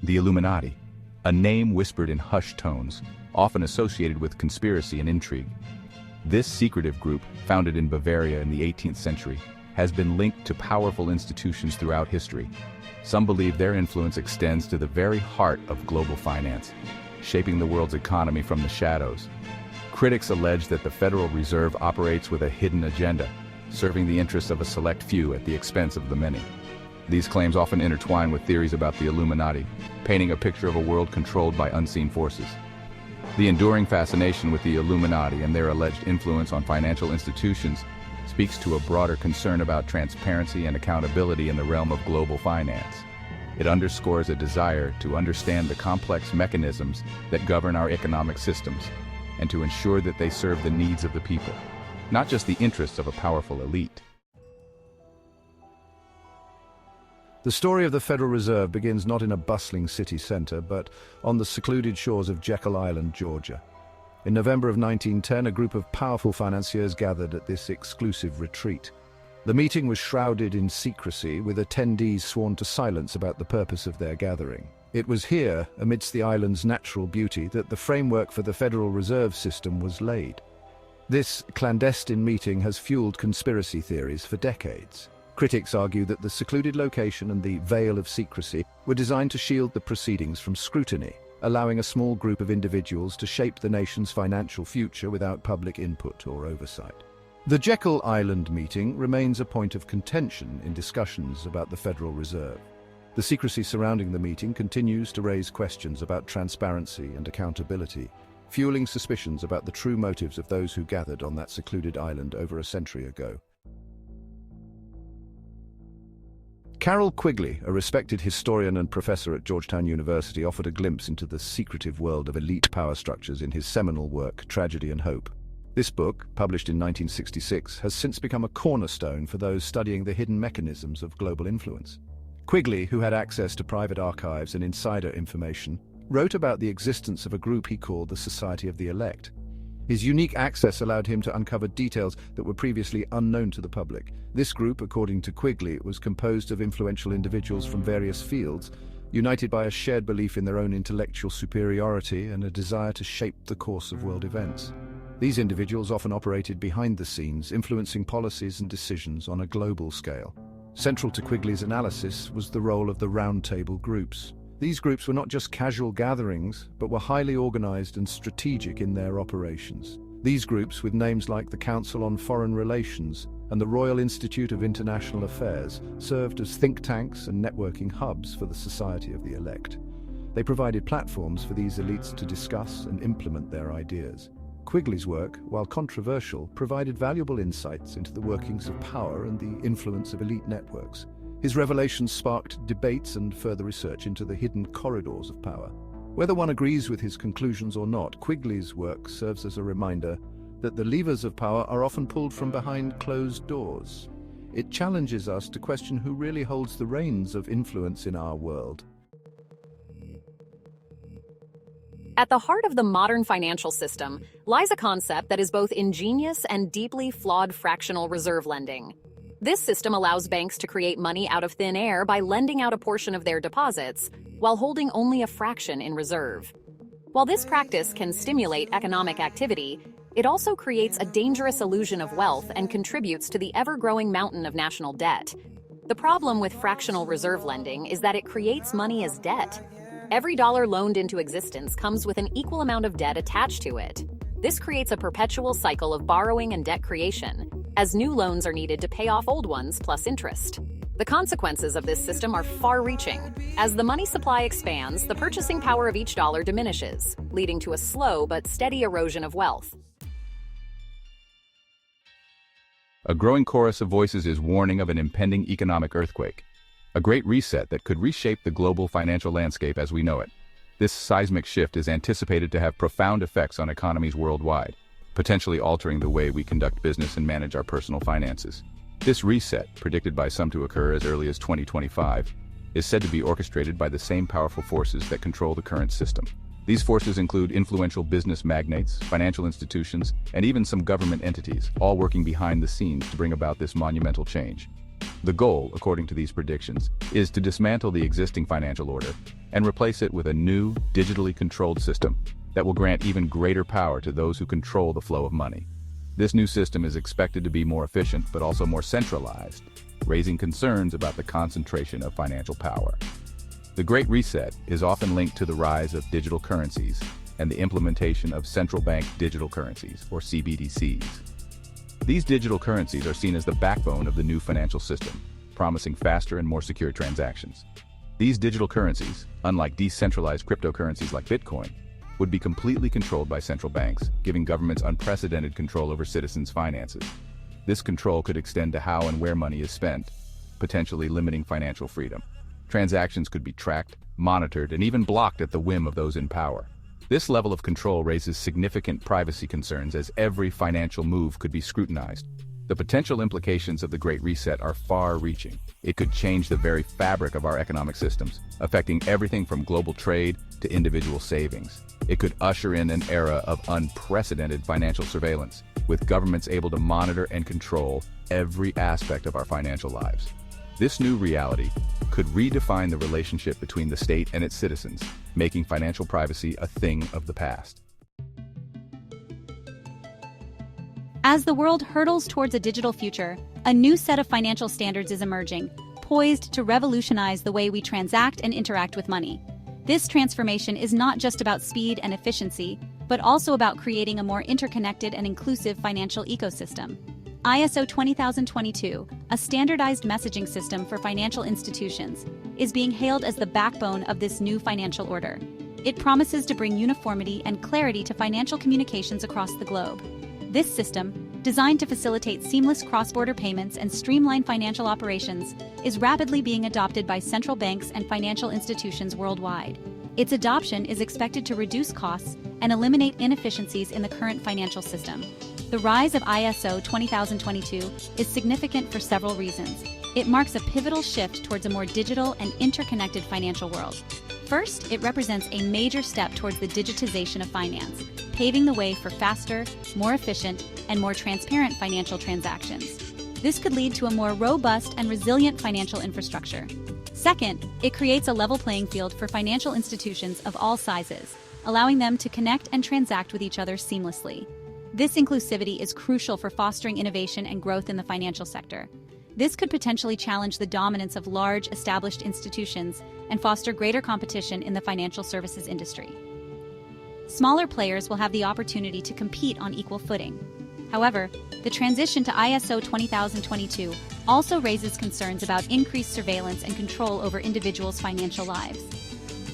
The Illuminati, a name whispered in hushed tones, often associated with conspiracy and intrigue. This secretive group, founded in Bavaria in the 18th century, has been linked to powerful institutions throughout history. Some believe their influence extends to the very heart of global finance, shaping the world's economy from the shadows. Critics allege that the Federal Reserve operates with a hidden agenda, serving the interests of a select few at the expense of the many. These claims often intertwine with theories about the Illuminati, painting a picture of a world controlled by unseen forces. The enduring fascination with the Illuminati and their alleged influence on financial institutions speaks to a broader concern about transparency and accountability in the realm of global finance. It underscores a desire to understand the complex mechanisms that govern our economic systems, and to ensure that they serve the needs of the people, not just the interests of a powerful elite. The story of the Federal Reserve begins not in a bustling city center, but on the secluded shores of Jekyll Island, Georgia. In November of 1910, a group of powerful financiers gathered at this exclusive retreat. The meeting was shrouded in secrecy, with attendees sworn to silence about the purpose of their gathering. It was here, amidst the island's natural beauty, that the framework for the Federal Reserve System was laid. This clandestine meeting has fueled conspiracy theories for decades. Critics argue that the secluded location and the veil of secrecy were designed to shield the proceedings from scrutiny, allowing a small group of individuals to shape the nation's financial future without public input or oversight. The Jekyll Island meeting remains a point of contention in discussions about the Federal Reserve. The secrecy surrounding the meeting continues to raise questions about transparency and accountability, fueling suspicions about the true motives of those who gathered on that secluded island over a century ago. Carroll Quigley, a respected historian and professor at Georgetown University, offered a glimpse into the secretive world of elite power structures in his seminal work, Tragedy and Hope. This book, published in 1966, has since become a cornerstone for those studying the hidden mechanisms of global influence. Quigley, who had access to private archives and insider information, wrote about the existence of a group he called the Society of the Elect. His unique access allowed him to uncover details that were previously unknown to the public. This group, according to Quigley, was composed of influential individuals from various fields, united by a shared belief in their own intellectual superiority and a desire to shape the course of world events. These individuals often operated behind the scenes, influencing policies and decisions on a global scale. Central to Quigley's analysis was the role of the Round Table groups. These groups were not just casual gatherings, but were highly organized and strategic in their operations. These groups, with names like the Council on Foreign Relations and the Royal Institute of International Affairs, served as think tanks and networking hubs for the Society of the Elect. They provided platforms for these elites to discuss and implement their ideas. Quigley's work, while controversial, provided valuable insights into the workings of power and the influence of elite networks. His revelations sparked debates and further research into the hidden corridors of power. Whether one agrees with his conclusions or not, Quigley's work serves as a reminder that the levers of power are often pulled from behind closed doors. It challenges us to question who really holds the reins of influence in our world. At the heart of the modern financial system lies a concept that is both ingenious and deeply flawed: fractional reserve lending. This system allows banks to create money out of thin air by lending out a portion of their deposits, while holding only a fraction in reserve. While this practice can stimulate economic activity, it also creates a dangerous illusion of wealth and contributes to the ever-growing mountain of national debt. The problem with fractional reserve lending is that it creates money as debt. Every dollar loaned into existence comes with an equal amount of debt attached to it. This creates a perpetual cycle of borrowing and debt creation, as new loans are needed to pay off old ones plus interest. The consequences of this system are far-reaching. As the money supply expands, the purchasing power of each dollar diminishes, leading to a slow but steady erosion of wealth. A growing chorus of voices is warning of an impending economic earthquake, a great reset that could reshape the global financial landscape as we know it. This seismic shift is anticipated to have profound effects on economies worldwide, potentially altering the way we conduct business and manage our personal finances. This reset, predicted by some to occur as early as 2025, is said to be orchestrated by the same powerful forces that control the current system. These forces include influential business magnates, financial institutions, and even some government entities, all working behind the scenes to bring about this monumental change. The goal, according to these predictions, is to dismantle the existing financial order and replace it with a new, digitally controlled system that will grant even greater power to those who control the flow of money. This new system is expected to be more efficient but also more centralized, raising concerns about the concentration of financial power. The Great Reset is often linked to the rise of digital currencies and the implementation of central bank digital currencies, or CBDCs. These digital currencies are seen as the backbone of the new financial system, promising faster and more secure transactions. These digital currencies, unlike decentralized cryptocurrencies like Bitcoin, would be completely controlled by central banks, giving governments unprecedented control over citizens' finances. This control could extend to how and where money is spent, potentially limiting financial freedom. Transactions could be tracked, monitored, and even blocked at the whim of those in power. This level of control raises significant privacy concerns as every financial move could be scrutinized. The potential implications of the Great Reset are far-reaching. It could change the very fabric of our economic systems, affecting everything from global trade to individual savings. It could usher in an era of unprecedented financial surveillance, with governments able to monitor and control every aspect of our financial lives. This new reality could redefine the relationship between the state and its citizens, making financial privacy a thing of the past. As the world hurtles towards a digital future, a new set of financial standards is emerging, poised to revolutionize the way we transact and interact with money. This transformation is not just about speed and efficiency, but also about creating a more interconnected and inclusive financial ecosystem. ISO 20022, a standardized messaging system for financial institutions, is being hailed as the backbone of this new financial order. It promises to bring uniformity and clarity to financial communications across the globe. This system, designed to facilitate seamless cross-border payments and streamline financial operations, is rapidly being adopted by central banks and financial institutions worldwide. Its adoption is expected to reduce costs and eliminate inefficiencies in the current financial system. The rise of ISO 20022 is significant for several reasons. It marks a pivotal shift towards a more digital and interconnected financial world. First, it represents a major step towards the digitization of finance, paving the way for faster, more efficient, and more transparent financial transactions. This could lead to a more robust and resilient financial infrastructure. Second, it creates a level playing field for financial institutions of all sizes, allowing them to connect and transact with each other seamlessly. This inclusivity is crucial for fostering innovation and growth in the financial sector. This could potentially challenge the dominance of large, established institutions and foster greater competition in the financial services industry. Smaller players will have the opportunity to compete on equal footing. However, the transition to ISO 20022 also raises concerns about increased surveillance and control over individuals' financial lives.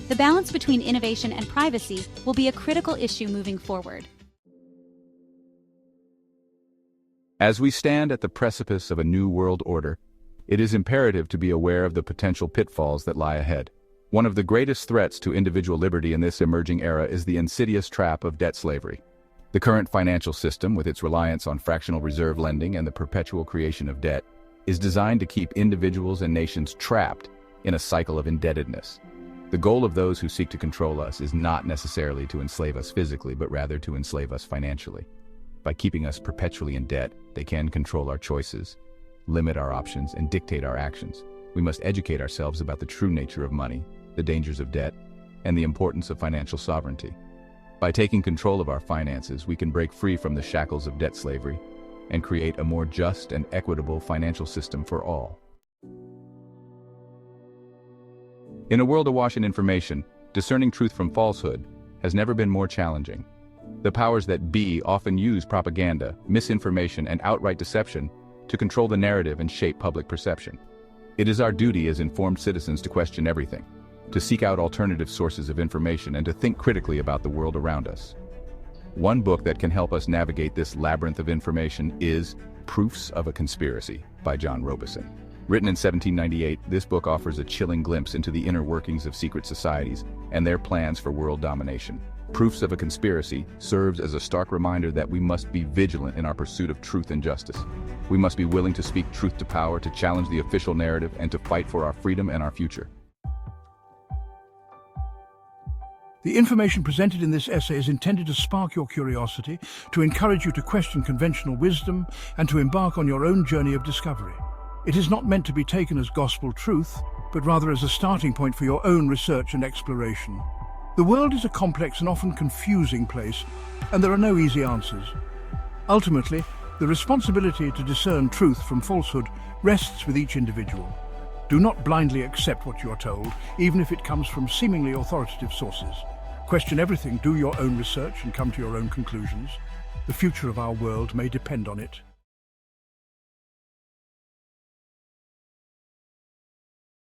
The balance between innovation and privacy will be a critical issue moving forward. As we stand at the precipice of a new world order, it is imperative to be aware of the potential pitfalls that lie ahead. One of the greatest threats to individual liberty in this emerging era is the insidious trap of debt slavery. The current financial system, with its reliance on fractional reserve lending and the perpetual creation of debt, is designed to keep individuals and nations trapped in a cycle of indebtedness. The goal of those who seek to control us is not necessarily to enslave us physically, but rather to enslave us financially. By keeping us perpetually in debt, they can control our choices, limit our options, and dictate our actions. We must educate ourselves about the true nature of money, the dangers of debt, and the importance of financial sovereignty. By taking control of our finances, we can break free from the shackles of debt slavery and create a more just and equitable financial system for all. In a world awash in information, discerning truth from falsehood has never been more challenging. The powers that be often use propaganda, misinformation, and outright deception to control the narrative and shape public perception. It is our duty as informed citizens to question everything, to seek out alternative sources of information, and to think critically about the world around us. One book that can help us navigate this labyrinth of information is Proofs of a Conspiracy by John Robeson. Written in 1798, this book offers a chilling glimpse into the inner workings of secret societies and their plans for world domination. Proofs of a Conspiracy serves as a stark reminder that we must be vigilant in our pursuit of truth and justice. We must be willing to speak truth to power, to challenge the official narrative, and to fight for our freedom and our future. The information presented in this essay is intended to spark your curiosity, to encourage you to question conventional wisdom, and to embark on your own journey of discovery. It is not meant to be taken as gospel truth, but rather as a starting point for your own research and exploration. The world is a complex and often confusing place, and there are no easy answers. Ultimately, the responsibility to discern truth from falsehood rests with each individual. Do not blindly accept what you are told, even if it comes from seemingly authoritative sources. Question everything, do your own research, and come to your own conclusions. The future of our world may depend on it.